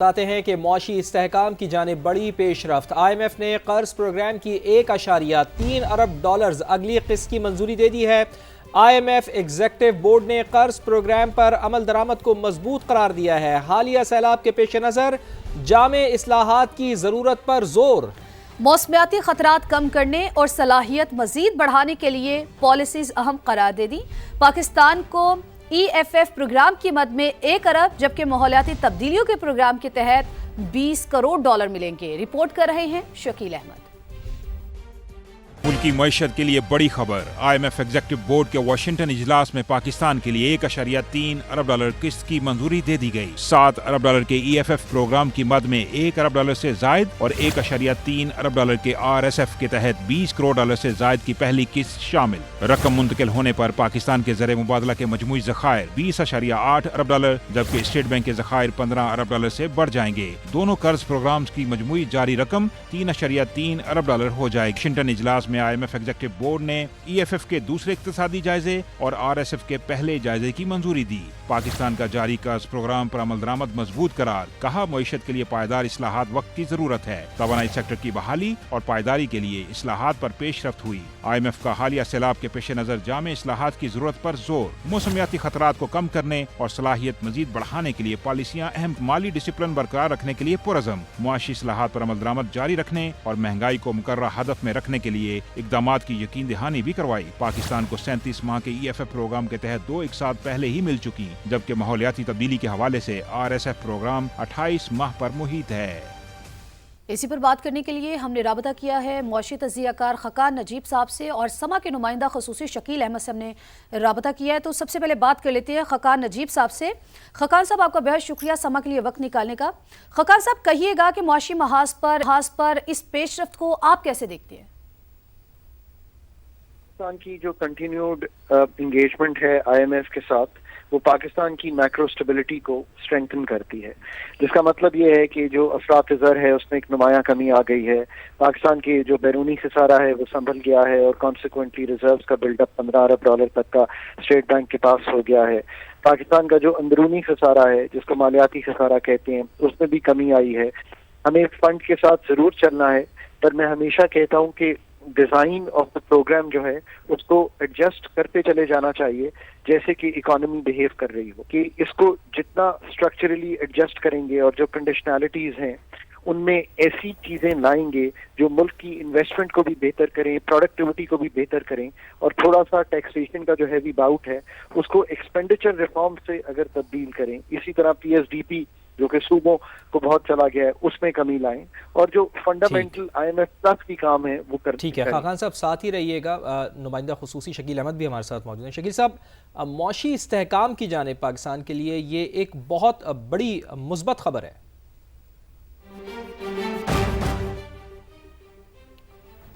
بتاتے ہیں کہ معاشی استحکام کی جانب بڑی پیش رفت۔ IMF نے قرض پروگرام کی $1.3 ارب اگلی قسط کی منظوری دے دی ہے۔ IMF ایگزیکٹو بورڈ نے قرض پروگرام پر عمل درآمد کو مضبوط قرار دیا ہے۔ حالیہ سیلاب کے پیش نظر جامع اصلاحات کی ضرورت پر زور۔ موسمیاتی خطرات کم کرنے اور صلاحیت مزید بڑھانے کے لیے پالیسیز اہم قرار دے دی۔ پاکستان کو EFF پروگرام کی مد میں $1 ارب جبکہ ماحولیاتی تبدیلیوں کے پروگرام کے تحت $20 کروڑ ملیں گے۔ رپورٹ کر رہے ہیں شکیل احمد۔ ملکی معیشت کے لیے بڑی خبر۔ IMF ایگزیکٹو بورڈ کے واشنگٹن اجلاس میں پاکستان کے لیے $1.3 ارب قسط کی منظوری دے دی گئی۔ $7 ارب کے EFF پروگرام کی مد میں $1 ارب سے زائد اور $1.3 ارب کے RSF کے تحت $20 کروڑ سے زائد کی پہلی قسط شامل۔ رقم منتقل ہونے پر پاکستان کے زر مبادلہ کے مجموعی ذخائر $20.8 ارب جبکہ اسٹیٹ بینک کے ذخائر $15 ارب سے بڑھ جائیں گے۔ دونوں قرض پروگرامز کی مجموعی جاری رقم $3.3 ارب ہو جائے گی۔ واشنگٹن اجلاس میں IMF ایگزیکٹو بورڈ نے EFF کے دوسرے اقتصادی جائزے اور RSF کے پہلے جائزے کی منظوری دی۔ پاکستان کا جاری قرض پروگرام پر عمل درآمد مضبوط قرار۔ کہا معیشت کے لیے پائیدار اصلاحات وقت کی ضرورت ہے۔ توانائی سیکٹر کی بحالی اور پائیداری کے لیے اصلاحات پر پیش رفت ہوئی۔ IMF کا حالیہ سیلاب کے پیش نظر جامع اصلاحات کی ضرورت پر زور۔ موسمیاتی خطرات کو کم کرنے اور صلاحیت مزید بڑھانے کے لیے پالیسیاں اہم۔ مالی ڈسپلن برقرار رکھنے کے لیے پرعزم۔ معاشی اصلاحات پر عمل درآمد جاری رکھنے اور مہنگائی کو مقررہ ہدف میں رکھنے کے لیے اقدامات کی یقین دہانی بھی کروائی۔ پاکستان کو 37 ماہ کے EFF پروگرام کے تحت 2 اقساط پہلے ہی مل چکی، جبکہ ماحولیاتی تبدیلی کے حوالے سے RSF پروگرام 28 ماہ پر محیط ہے۔ اسی پر بات کرنے کے لیے ہم نے رابطہ کیا ہے معاشی تجزیہ کار خقان نجیب صاحب سے، اور سما کے نمائندہ خصوصی شکیل احمد سے ہم نے رابطہ کیا ہے۔ تو سب سے پہلے بات کر لیتے ہیں خقان نجیب صاحب سے۔ خقان صاحب، آپ کا بہت شکریہ سما کے لیے وقت نکالنے کا۔ خقان صاحب، کہیے گا کہ معاشی محاذ پر اس پیش رفت کو آپ کیسے دیکھتے ہیں؟ پاکستان کی جو کنٹینیوڈ انگیجمنٹ ہے IMF کے ساتھ، وہ پاکستان کی میکرو اسٹیبلٹی کو اسٹرینتھن کرتی ہے، جس کا مطلب یہ ہے کہ جو افراط زر ہے اس میں ایک نمایاں کمی آ گئی ہے۔ پاکستان کی جو بیرونی خسارہ ہے وہ سنبھل گیا ہے اور کانسیکوئنٹلی ریزروز کا بلڈ اپ $15 ارب تک کا اسٹیٹ بینک کے پاس ہو گیا ہے۔ پاکستان کا جو اندرونی خسارہ ہے، جس کو مالیاتی خسارہ کہتے ہیں، اس میں بھی کمی آئی ہے۔ ہمیں فنڈ کے ساتھ ضرور چلنا ہے، پر میں ہمیشہ کہتا ہوں کہ ڈیزائن آف دا پروگرام جو ہے اس کو ایڈجسٹ کرتے چلے جانا چاہیے، جیسے کہ اکانومی بہیو کر رہی ہو، کہ اس کو جتنا اسٹرکچرلی ایڈجسٹ کریں گے اور جو کنڈیشنالٹیز ہیں ان میں ایسی چیزیں لائیں گے جو ملک کی انویسٹمنٹ کو بھی بہتر کریں، پروڈکٹیوٹی کو بھی بہتر کریں، اور تھوڑا سا ٹیکسیشن کا جو ہیوی باؤٹ ہے اس کو ایکسپینڈیچر ریفارم سے اگر تبدیل کریں۔ اسی طرح PSDP جو کہ صوبوں کو بہت چلا گیا ہے اس میں کمی لائیں، اور جو فنڈامنٹل IMF پلس کی کام ہے وہ کریں۔ ٹھیک ہے خاقان صاحب، ساتھ ہی رہیے گا۔ نمائندہ خصوصی شکیل احمد بھی ہمارے ساتھ موجود ہیں۔ شکیل صاحب، معاشی استحکام کی جانب پاکستان کے لیے یہ ایک بہت بڑی مثبت خبر ہے۔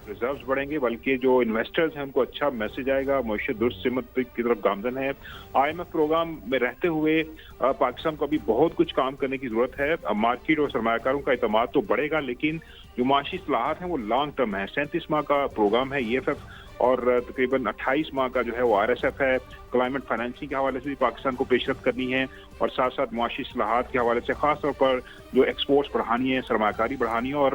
ریزروز بڑھیں گے، بلکہ جو انویسٹرز ہیں ان کو اچھا میسج آئے گا، معیشت درست سمت کی طرف گامزن ہے۔ IMF پروگرام میں رہتے ہوئے پاکستان کو ابھی بہت کچھ کام کرنے کی ضرورت ہے۔ مارکیٹ اور سرمایہ کاروں کا اعتماد تو بڑھے گا، لیکن جو معاشی اصلاحات ہیں وہ لانگ ٹرم ہے۔ 37 ماہ کا پروگرام ہے EFF، اور تقریباً 28 ماہ کا جو ہے وہ RSF ہے۔ کلائمیٹ فائنینسنگ کے حوالے سے بھی پاکستان کو پیش رفت کرنی ہے، اور ساتھ ساتھ معاشی اصلاحات کے حوالے سے خاص طور پر جو ایکسپورٹس بڑھانی ہے، سرمایہ کاری بڑھانی ہے، اور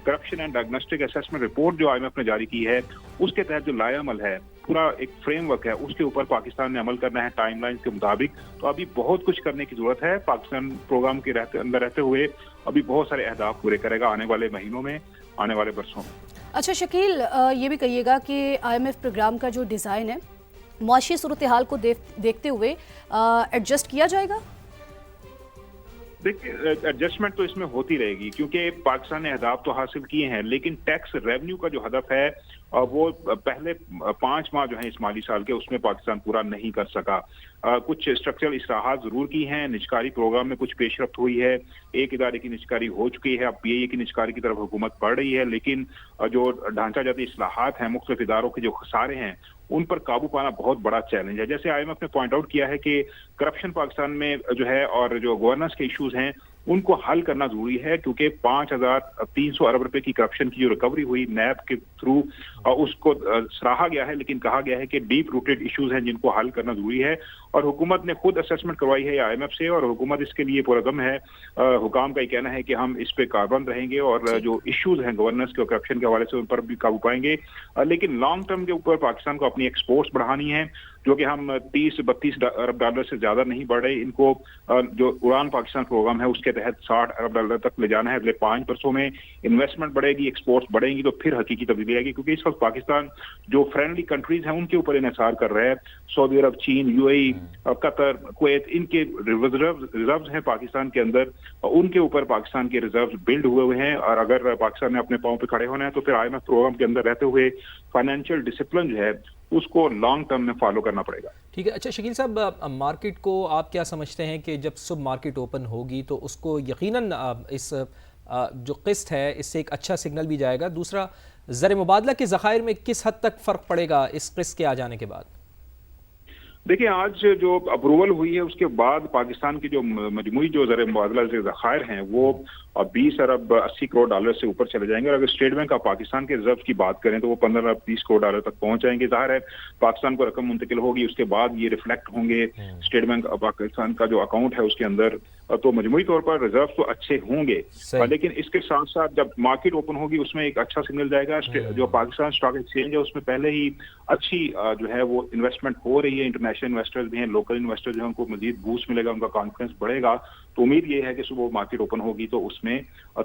corruption and diagnostic assessment report جو IMF نے جاری کی ہے اس کے تحت جو لائحہ عمل ہے، پورا ایک فریم ورک ہے، اس کے اوپر پاکستان نے عمل کرنا ہے ٹائم لائنز کے مطابق۔ تو ابھی بہت کچھ کرنے کی ضرورت ہے۔ پاکستان پروگرام کے اندر رہتے ہوئے ابھی بہت سارے اہداف پورے کرے گا آنے والے مہینوں میں، آنے والے برسوں میں۔ اچھا شکیل، یہ بھی کہیے گا کہ IMF پروگرام کا جو ڈیزائن ہے معاشی صورتحال کو دیکھتے ہوئے ایڈجسٹ کیا جائے گا؟ دیکھیں، ایڈجسٹمنٹ تو اس میں ہوتی رہے گی، کیونکہ پاکستان نے اہداف تو حاصل کیے ہیں، لیکن ٹیکس ریونیو کا جو ہدف ہے وہ پہلے 5 ماہ جو ہیں اس مالی سال کے اس میں پاکستان پورا نہیں کر سکا۔ کچھ اسٹرکچرل اصلاحات ضرور کی ہیں، نجکاری پروگرام میں کچھ پیش رفت ہوئی ہے، ایک ادارے کی نجکاری ہو چکی ہے، اب PIA کی نجکاری کی طرف حکومت بڑھ رہی ہے، لیکن جو ڈھانچہ جاتی اصلاحات ہیں، مختلف اداروں کے جو خسارے ہیں ان پر قابو پانا بہت بڑا چیلنج ہے۔ جیسے IMF نے پوائنٹ آؤٹ کیا ہے کہ کرپشن پاکستان میں جو ہے اور جو گورننس کے ایشوز ہیں ان کو حل کرنا ضروری ہے، کیونکہ 5300 ارب روپے کی کرپشن کی جو ریکوری ہوئی نیب کے تھرو اس کو سراہا گیا ہے، لیکن کہا گیا ہے کہ ڈیپ روٹڈ ایشوز ہیں جن کو حل کرنا ضروری ہے، اور حکومت نے خود اسیسمنٹ کروائی ہے IMF سے اور حکومت اس کے لیے پرعزم ہے. حکام کا یہ کہنا ہے کہ ہم اس پہ کاربند رہیں گے اور جو ایشوز ہیں گورننس کے اور کرپشن کے حوالے سے ان پر بھی قابو پائیں گے. لیکن لانگ ٹرم کے اوپر پاکستان کو اپنی ایکسپورٹس بڑھانی ہے جو کہ ہم 30-32 ارب ڈالر سے زیادہ نہیں بڑھ رہے. ان کو جو اڑان پاکستان پروگرام ہے اس کے تحت 60 ارب ڈالر تک لے جانا ہے. اگلے 5 برسوں میں انویسٹمنٹ بڑھے گی, ایکسپورٹس بڑھیں گی تو پھر حقیقی تبدیلی آئے گی, کیونکہ اس وقت پاکستان جو فرینڈلی کنٹریز ہیں ان کے اوپر انحصار کر رہا ہے. سعودی عرب, چین, UAE, قطر, کویت, ان کے ریزروز ہیں پاکستان کے اندر, ان کے اوپر پاکستان کے ریزروز بلڈ ہوئے ہیں. اور اگر پاکستان نے اپنے پاؤں پہ کھڑے ہونا ہے تو پھر IMF پروگرام کے اندر رہتے ہوئے فائنینشیل ڈسپلن جو ہے اس کو لانگ ٹرم میں فالو کرنا پڑے گا. ٹھیک ہے. اچھا شکیل صاحب, مارکیٹ کو آپ کیا سمجھتے ہیں کہ جب صبح مارکیٹ اوپن ہوگی تو اس کو یقیناً اس جو قسط ہے اس سے ایک اچھا سگنل بھی جائے گا. دوسرا, زر مبادلہ کے ذخائر میں کس حد تک فرق پڑے گا اس قسط کے آ جانے کے بعد؟ دیکھیں, آج جو اپروول ہوئی ہے اس کے بعد پاکستان کی جو مجموعی جو زر مبادلہ سے ذخائر ہیں وہ 20 ارب 80 کروڑ ڈالر سے اوپر چلے جائیں گے. اور اگر اسٹیٹ بینک آف پاکستان کے ریزرو کی بات کریں تو وہ 15 ارب 30 کروڑ ڈالر تک پہنچ جائیں گے. ظاہر ہے پاکستان کو رقم منتقل ہوگی, اس کے بعد یہ ریفلیکٹ ہوں گے اسٹیٹ بینک آف پاکستان کا جو اکاؤنٹ ہے اس کے اندر, تو مجموعی طور پر ریزرو تو اچھے ہوں گے. لیکن اس کے ساتھ ساتھ جب مارکیٹ اوپن ہوگی اس میں ایک اچھا سگنل جائے گا. جو پاکستان اسٹاک ایکسچینج ہے اس میں پہلے ہی اچھی جو ہے وہ انویسٹمنٹ ہو رہی ہے. انٹرنیشنل انویسٹرز بھی ہیں, لوکل انویسٹر جو ہیں ان کو مزید بوسٹ ملے گا, ان کا کانفیڈنس بڑھے گا. تو امید یہ ہے کہ صبح مارکیٹ اوپن ہوگی تو اس میں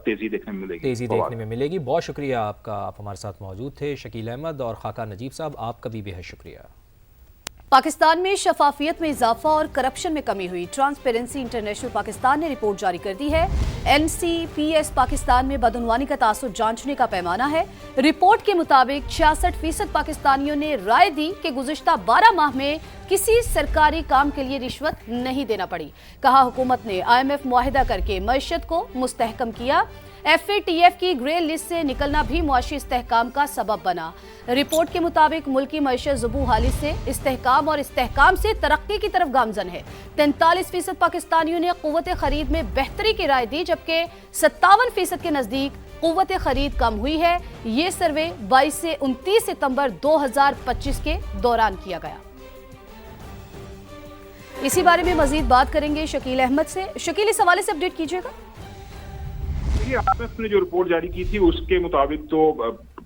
تیزی دیکھنے میں ملے گی. بہت شکریہ آپ کا, آپ ہمارے ساتھ موجود تھے. شکیل احمد اور خاقان نجیب صاحب, آپ کا بھی بے حد شکریہ. پاکستان میں شفافیت میں اضافہ اور کرپشن میں کمی ہوئی. ٹرانسپیرنسی انٹرنیشنل پاکستان نے رپورٹ جاری کر دی ہے. NCPS پاکستان میں بدعنوانی کا تاثر جانچنے کا پیمانہ ہے. رپورٹ کے مطابق 66% پاکستانیوں نے رائے دی کہ گزشتہ 12 ماہ میں کسی سرکاری کام کے لیے رشوت نہیں دینا پڑی. کہا حکومت نے IMF معاہدہ کر کے معیشت کو مستحکم کیا. FATF کی گرے لسٹ سے نکلنا بھی معاشی استحکام کا سبب بنا. رپورٹ کے مطابق ملکی معیشت زبوں حالی سے استحکام اور استحکام سے ترقی کی طرف گامزن ہے. 43% پاکستانیوں نے قوت خرید میں بہتری کی رائے دی, جبکہ 57% کے نزدیک قوت خرید کم ہوئی ہے. یہ سروے 22 سے 29 ستمبر 2025 کے دوران کیا گیا. اسی بارے میں مزید بات کریں گے شکیل احمد سے. شکیل, اس حوالے سے اپڈیٹ کیجیے گا. IMF نے جو رپورٹ جاری کی تھی اس کے مطابق تو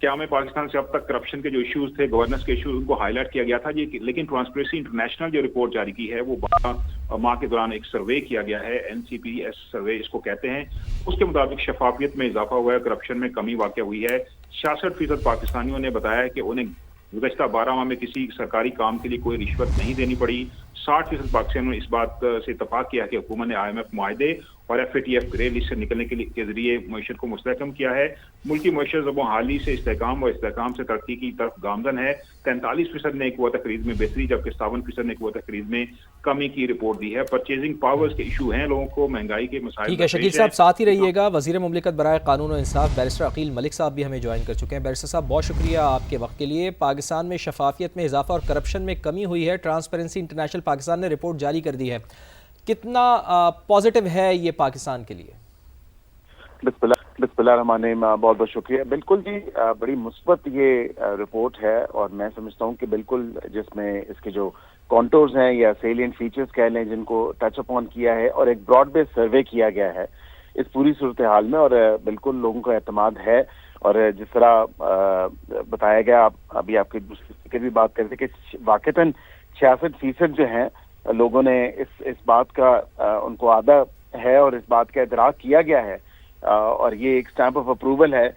قیام پاکستان سے اب تک کرپشن کے جو ایشوز تھے, گورننس کے ایشوز, ان کو ہائی لائٹ کیا گیا تھا. لیکن ٹرانسپیرنسی انٹرنیشنل جو رپورٹ جاری کی ہے وہ 12 ماہ کے دوران ایک سروے کیا گیا ہے, NCPS سروے اس کو کہتے ہیں. اس کے مطابق شفافیت میں اضافہ ہوا ہے, کرپشن میں کمی واقع ہوئی ہے. 66% پاکستانیوں نے بتایا کہ انہیں گزشتہ 12 ماہ میں کسی سرکاری کام کے لیے کوئی رشوت نہیں دینی پڑی. 60% پاکستانیوں نے اس بات سے اتفاق کیا کہ حکومت نے IMF معاہدے اور FATF گرے لسٹ سے نکلنے کے ذریعے معیشت کو مستحکم کیا ہے. ملکی معیشت زبوں حالی سے استحکام اور استحکام سے ترقی کی طرف گامزن ہے. 43% نے قوت خرید میں بہتری, جبکہ 57% نے قوت خرید میں کمی کی رپورٹ دی ہے. پرچیزنگ پاورز کے ایشو ہیں لوگوں کو, مہنگائی کے مسائل. ٹھیک ہے شکیل صاحب, ساتھ ہی رہیے گا. وزیر مملکت برائے قانون و انصاف بیرسٹر عقیل ملک صاحب بھی ہمیں جوائن کر چکے ہیں. بیرسٹر صاحب بہت شکریہ آپ کے وقت کے لیے. پاکستان میں شفافیت میں اضافہ اور کرپشن میں کمی ہوئی ہے. ٹرانسپیرنسی انٹرنیشنل پاکستان نے رپورٹ جاری کر دی ہے. کتنا پازیٹیو ہے یہ پاکستان کے لیے؟ بسم اللہ الرحمن الرحیم. بہت بہت شکریہ. بالکل جی, بڑی مثبت یہ رپورٹ ہے اور میں سمجھتا ہوں کہ بالکل جس میں اس کے جو کانٹورز ہیں یا سیلینٹ فیچرز کہہ لیں جن کو ٹچ اپون کیا ہے اور ایک براڈ بیس سروے کیا گیا ہے اس پوری صورتحال میں, اور بالکل لوگوں کا اعتماد ہے. اور جس طرح بتایا گیا, ابھی آپ کے دوسرے بھی بات کرتے کہ واقعتاً 66% جو ہیں لوگوں نے اس بات کا ان کو آدھا ہے اور اس بات کا ادراک کیا گیا ہے, اور یہ ایک سٹیمپ آف اپروول ہے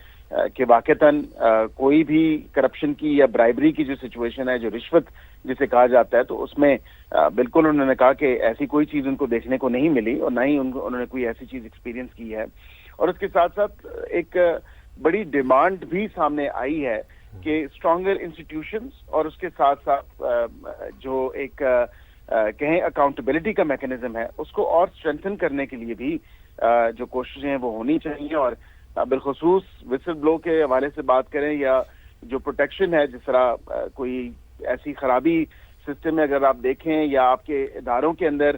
کہ واقعتاً کوئی بھی کرپشن کی یا برائبری کی جو سچویشن ہے, جو رشوت جسے کہا جاتا ہے, تو اس میں بالکل انہوں نے کہا کہ ایسی کوئی چیز ان کو دیکھنے کو نہیں ملی اور نہ ہی انہوں نے کوئی ایسی چیز ایکسپیرینس کی ہے. اور اس کے ساتھ ساتھ ایک بڑی ڈیمانڈ بھی سامنے آئی ہے کہ اسٹرانگر انسٹیٹیوشنز اور اس کے ساتھ ساتھ جو ایک کہیں اکاؤنٹیبلٹی کا میکنزم ہے اس کو اور اسٹرینتھن کرنے کے لیے بھی جو کوششیں ہیں وہ ہونی چاہیے. اور بالخصوص وسل بلو کے حوالے سے بات کریں یا جو پروٹیکشن ہے, جس طرح کوئی ایسی خرابی سسٹم میں اگر آپ دیکھیں یا آپ کے اداروں کے اندر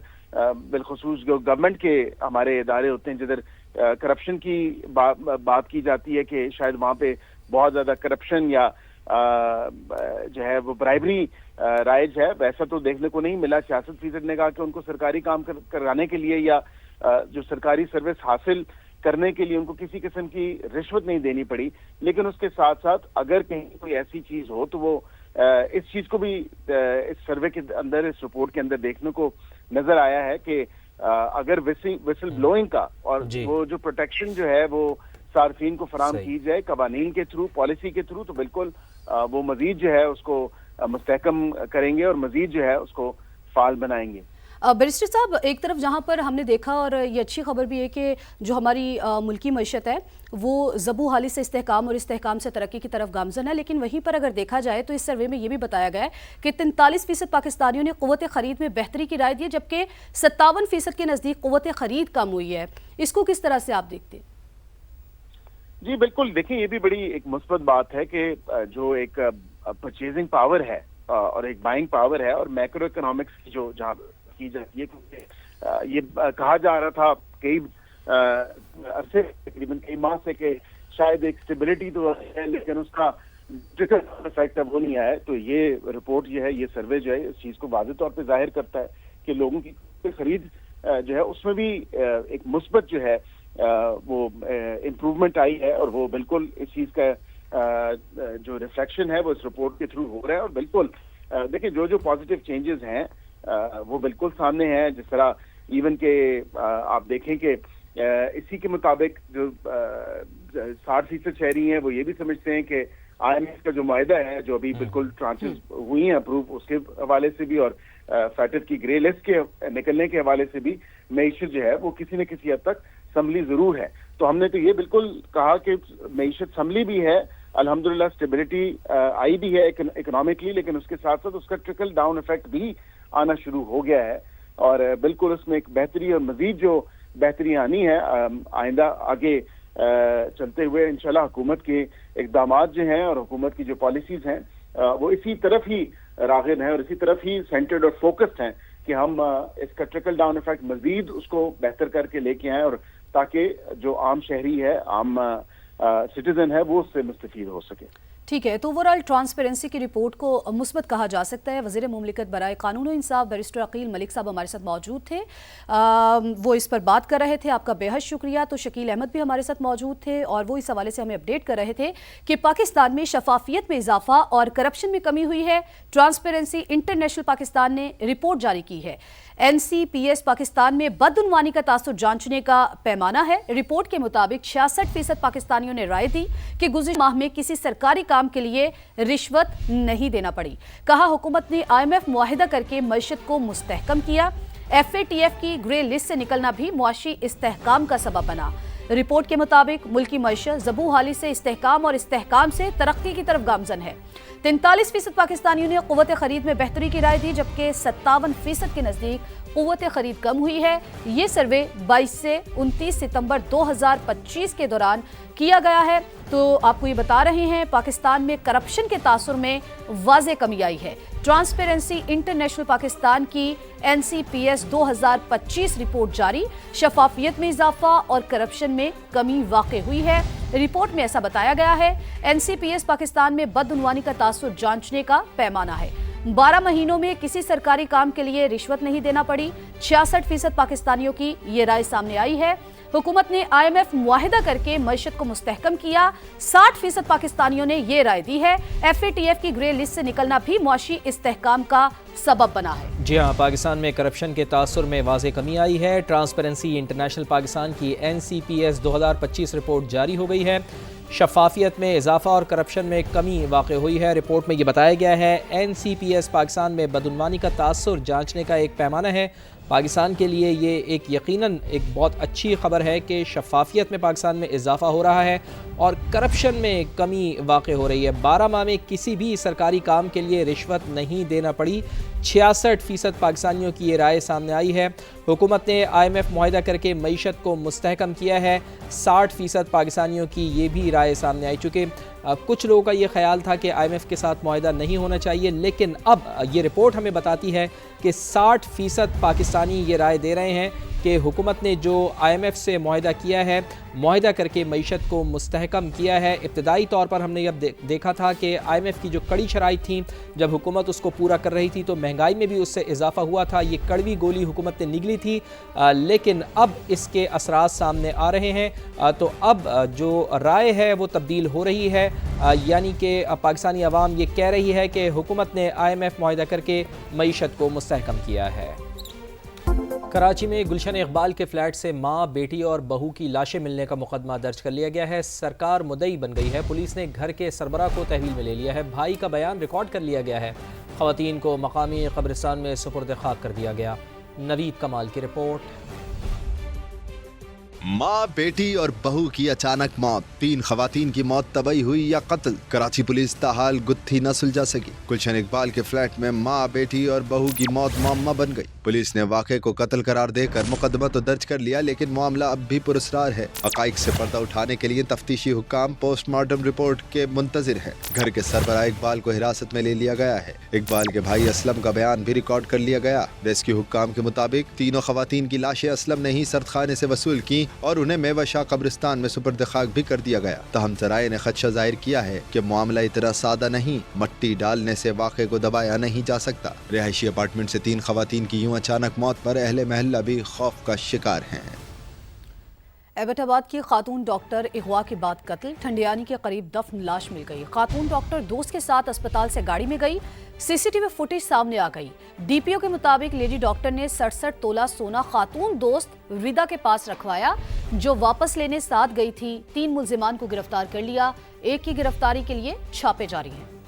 بالخصوص جو گورنمنٹ کے ہمارے ادارے ہوتے ہیں جدھر کرپشن کی بات کی جاتی ہے کہ شاید وہاں پہ بہت زیادہ کرپشن یا جو ہے وہ برائبری رائج ہے، ویسا تو دیکھنے کو نہیں ملا۔ 66% نے کہا کہ ان کو سرکاری کام کرانے کے لیے یا جو سرکاری سروس حاصل کرنے کے لیے ان کو کسی قسم کی رشوت نہیں دینی پڑی، لیکن اس کے ساتھ ساتھ اگر کہیں کوئی ایسی چیز ہو تو وہ اس چیز کو بھی اس سروے کے اندر، اس رپورٹ کے اندر دیکھنے کو نظر آیا ہے کہ اگر وسل بلوئنگ کا اور وہ جو پروٹیکشن جو ہے وہ صارفین کو فراہم کی جائے قوانین کے تھرو، پالیسی کے تھرو، تو بالکل وہ مزید جو ہے اس کو مستحکم کریں گے اور مزید جو ہے اس کو فعال بنائیں گے۔ بیرسٹر صاحب، ایک طرف جہاں پر ہم نے دیکھا اور یہ اچھی خبر بھی ہے کہ جو ہماری ملکی معیشت ہے وہ زبوں حالی سے استحکام اور استحکام سے ترقی کی طرف گامزن ہے، لیکن وہیں پر اگر دیکھا جائے تو اس سروے میں یہ بھی بتایا گیا ہے کہ 43% پاکستانیوں نے قوت خرید میں بہتری کی رائے دی ہے، جبکہ 57% کے نزدیک قوت خرید کم ہوئی ہے۔ اس کو کس طرح سے آپ دیکھتے ہیں؟ جی بالکل، دیکھیں یہ بھی بڑی ایک مثبت بات ہے کہ جو ایک پرچیزنگ پاور ہے اور ایک بائنگ پاور ہے اور میکرو اکنامکس کی جو جہاں کی جاتی ہے، کیونکہ یہ کہا جا رہا تھا کئی عرصے تقریباً کئی ماہ سے کہ شاید ایک اسٹیبلٹی تو ہے لیکن اس کا افیکٹ اب وہ نہیں آیا، تو یہ رپورٹ جو ہے، یہ سروے جو ہے اس چیز کو واضح طور پہ ظاہر کرتا ہے کہ لوگوں کی خرید جو ہے اس میں بھی ایک مثبت جو ہے وہ امپروومنٹ آئی ہے، اور وہ بالکل اس چیز کا جو ریفلیکشن ہے وہ اس رپورٹ کے تھرو ہو رہا ہے۔ اور بالکل دیکھیں جو پازیٹیو چینجز ہیں وہ بالکل سامنے ہیں، جس طرح ایون کہ آپ دیکھیں کہ اسی کے مطابق جو 60% شہری ہیں وہ یہ بھی سمجھتے ہیں کہ IMF کا جو معاہدہ ہے جو ابھی بالکل ٹرانچز ہوئی ہیں اپروو، اس کے حوالے سے بھی اور فیٹر کی گرے لسٹ کے نکلنے کے حوالے سے بھی معیشت جو ہے وہ کسی نہ کسی حد تک سنبھلی ضرور ہے۔ تو ہم نے تو یہ بالکل کہا کہ معیشت سنبھلی بھی ہے، الحمدللہ اسٹیبلٹی آئی بھی ہے اکنامکلی، لیکن اس کے ساتھ ساتھ اس کا ٹرکل ڈاؤن ایفیکٹ بھی آنا شروع ہو گیا ہے، اور بالکل اس میں ایک بہتری اور مزید جو بہتری آنی ہے آئندہ آگے چلتے ہوئے انشاءاللہ حکومت کے اقدامات جو ہیں اور حکومت کی جو پالیسیز ہیں وہ اسی طرف ہی راغب ہیں اور اسی طرف ہی سینٹرڈ اور فوکسڈ ہیں کہ ہم اس کا ٹرکل ڈاؤن ایفیکٹ مزید اس کو بہتر کر کے لے کے آئیں، اور تاکہ جو عام شہری ہے، عام سٹیزن ہے، وہ اس سے مستفید ہو سکے۔ ٹھیک ہے، تو اوورآل ٹرانسپیرنسی کی رپورٹ کو مثبت کہا جا سکتا ہے۔ وزیر مملکت برائے قانون و انصاف بیرسٹر عقیل ملک صاحب ہمارے ساتھ موجود تھے، وہ اس پر بات کر رہے تھے، آپ کا بے حد شکریہ۔ تو شکیل احمد بھی ہمارے ساتھ موجود تھے اور وہ اس حوالے سے ہمیں اپڈیٹ کر رہے تھے کہ پاکستان میں شفافیت میں اضافہ اور کرپشن میں کمی ہوئی ہے۔ ٹرانسپیرنسی انٹرنیشنل پاکستان نے رپورٹ جاری کی ہے۔ NCPS پاکستان میں بدعنوانی کا تاثر جانچنے کا پیمانہ ہے۔ رپورٹ کے مطابق 66% پاکستانیوں نے رائے دی کہ گزشتہ ماہ میں کسی سرکاری کام کے لیے رشوت نہیں دینا پڑی۔ کہا حکومت نے IMF معاہدہ کر کے معیشت کو مستحکم کیا۔ FATF کی گرے لسٹ سے نکلنا بھی معاشی استحکام کا سبب بنا۔ رپورٹ کے مطابق ملکی معیشت زبوں حالی سے استحکام اور استحکام سے ترقی کی طرف گامزن ہے۔ 43% پاکستانیوں نے قوت خرید میں بہتری کی رائے دی، جبکہ 57% کے نزدیک قوت خرید کم ہوئی ہے۔ یہ سروے 22 سے 29 ستمبر 2025 کے دوران کیا گیا ہے۔ تو آپ کو یہ بتا رہے ہیں پاکستان میں کرپشن کے تاثر میں واضح کمی آئی ہے۔ ٹرانسپیرنسی انٹرنیشنل پاکستان کی NCPS 2025 رپورٹ جاری، شفافیت میں اضافہ اور کرپشن میں کمی واقع ہوئی ہے۔ رپورٹ میں ایسا بتایا گیا ہے NCPS پاکستان میں بدعنوانی کا تاثر جانچنے کا پیمانہ ہے۔ 12 مہینوں میں کسی سرکاری کام کے لیے رشوت نہیں دینا پڑی۔ 66% پاکستانیوں کی یہ رائے سامنے آئی ہے۔ حکومت نے IMF معاہدہ کر کے معیشت کو مستحکم کیا۔ 60% پاکستانیوں نے یہ رائے دی ہے۔ FATF کی گرے لسٹ سے نکلنا بھی معاشی استحکام کا سبب بنا ہے۔ جی ہاں، پاکستان میں کرپشن کے تاثر میں واضح کمی آئی ہے۔ ٹرانسپیرنسی انٹرنیشنل پاکستان کی NCPS 2025 رپورٹ جاری ہو گئی ہے۔ شفافیت میں اضافہ اور کرپشن میں کمی واقع ہوئی ہے۔ رپورٹ میں یہ بتایا گیا ہے NCPS پاکستان میں بدعنوانی کا تاثر جانچنے کا ایک پیمانہ ہے۔ پاکستان کے لیے یہ ایک یقیناً ایک بہت اچھی خبر ہے کہ شفافیت میں پاکستان میں اضافہ ہو رہا ہے اور کرپشن میں کمی واقع ہو رہی ہے۔ 12 ماہ میں کسی بھی سرکاری کام کے لیے رشوت نہیں دینا پڑی۔ 66% پاکستانیوں کی یہ رائے سامنے آئی ہے۔ حکومت نے IMF معاہدہ کر کے معیشت کو مستحکم کیا ہے۔ 60% پاکستانیوں کی یہ بھی رائے سامنے آئی، چونکہ کچھ لوگوں کا یہ خیال تھا کہ IMF کے ساتھ معاہدہ نہیں ہونا چاہیے، لیکن اب یہ رپورٹ ہمیں بتاتی ہے کہ 60% پاکستانی یہ رائے دے رہے ہیں کہ حکومت نے جو IMF سے معاہدہ کیا ہے، معاہدہ کر کے معیشت کو مستحکم کیا ہے۔ ابتدائی طور پر ہم نے اب دیکھا تھا کہ IMF کی جو کڑی شرائط تھیں، جب حکومت اس کو پورا کر رہی تھی تو مہنگائی میں بھی اس سے اضافہ ہوا تھا، یہ کڑوی گولی حکومت نے نگلی تھی، لیکن اب اس کے اثرات سامنے آ رہے ہیں، تو اب جو رائے ہے وہ تبدیل ہو رہی ہے، یعنی کہ پاکستانی عوام یہ کہہ رہی ہے کہ حکومت نے IMF معاہدہ کر کے معیشت کو مستحکم کیا ہے۔ کراچی میں گلشن اقبال کے فلیٹ سے ماں، بیٹی اور بہو کی لاشیں ملنے کا مقدمہ درج کر لیا گیا ہے۔ سرکار مدعی بن گئی ہے، پولیس نے گھر کے سربراہ کو تحویل میں لے لیا ہے، بھائی کا بیان ریکارڈ کر لیا گیا ہے، خواتین کو مقامی قبرستان میں سپرد خاک کر دیا گیا۔ نوید کمال کی رپورٹ۔ ماں، بیٹی اور بہو کی اچانک موت، 3 خواتین کی موت طبعی ہوئی یا قتل، کراچی پولیس تاحال گتھی نہ سلجھا سکی۔ گلشن اقبال کے فلیٹ میں ماں، بیٹی اور بہو کی موت معمہ بن گئی۔ پولیس نے واقعے کو قتل قرار دے کر مقدمہ تو درج کر لیا، لیکن معاملہ اب بھی پراسرار ہے۔ حقائق سے پردہ اٹھانے کے لیے تفتیشی حکام پوسٹ مارٹم رپورٹ کے منتظر ہیں۔ گھر کے سربراہ اقبال کو حراست میں لے لیا گیا ہے۔ اقبال کے بھائی اسلم کا بیان بھی ریکارڈ کر لیا گیا۔ ریسکیو حکام کے مطابق تینوں خواتین کی لاشیں اسلم نے ہی سردخانے سے وصول کی اور انہیں میوہ شاہ قبرستان میں سپرد خاک بھی کر دیا گیا۔ تاہم ذرائع نے خدشہ ظاہر کیا ہے کہ معاملہ اتنا سادہ نہیں، مٹی ڈالنے سے واقعے کو دبایا نہیں جا سکتا۔ رہائشی اپارٹمنٹ سے 3 خواتین کی یوں اچانک موت پر اہل محلہ بھی خوف کا شکار ہیں۔ ایبٹ آباد کی خاتون ڈاکٹر اغوا کے بعد قتل، ٹھنڈیانی کے قریب دفن لاش مل گئی۔ خاتون ڈاکٹر دوست کے ساتھ اسپتال سے گاڑی میں گئی، CCTV فوٹیج سامنے آ گئی۔ DPO کے مطابق لیڈی ڈاکٹر نے 67 تولہ سونا خاتون دوست ریدا کے پاس رکھوایا، جو واپس لینے ساتھ گئی تھی۔ 3 ملزمان کو گرفتار کر لیا، ایک کی گرفتاری کے لیے چھاپے جاری ہیں۔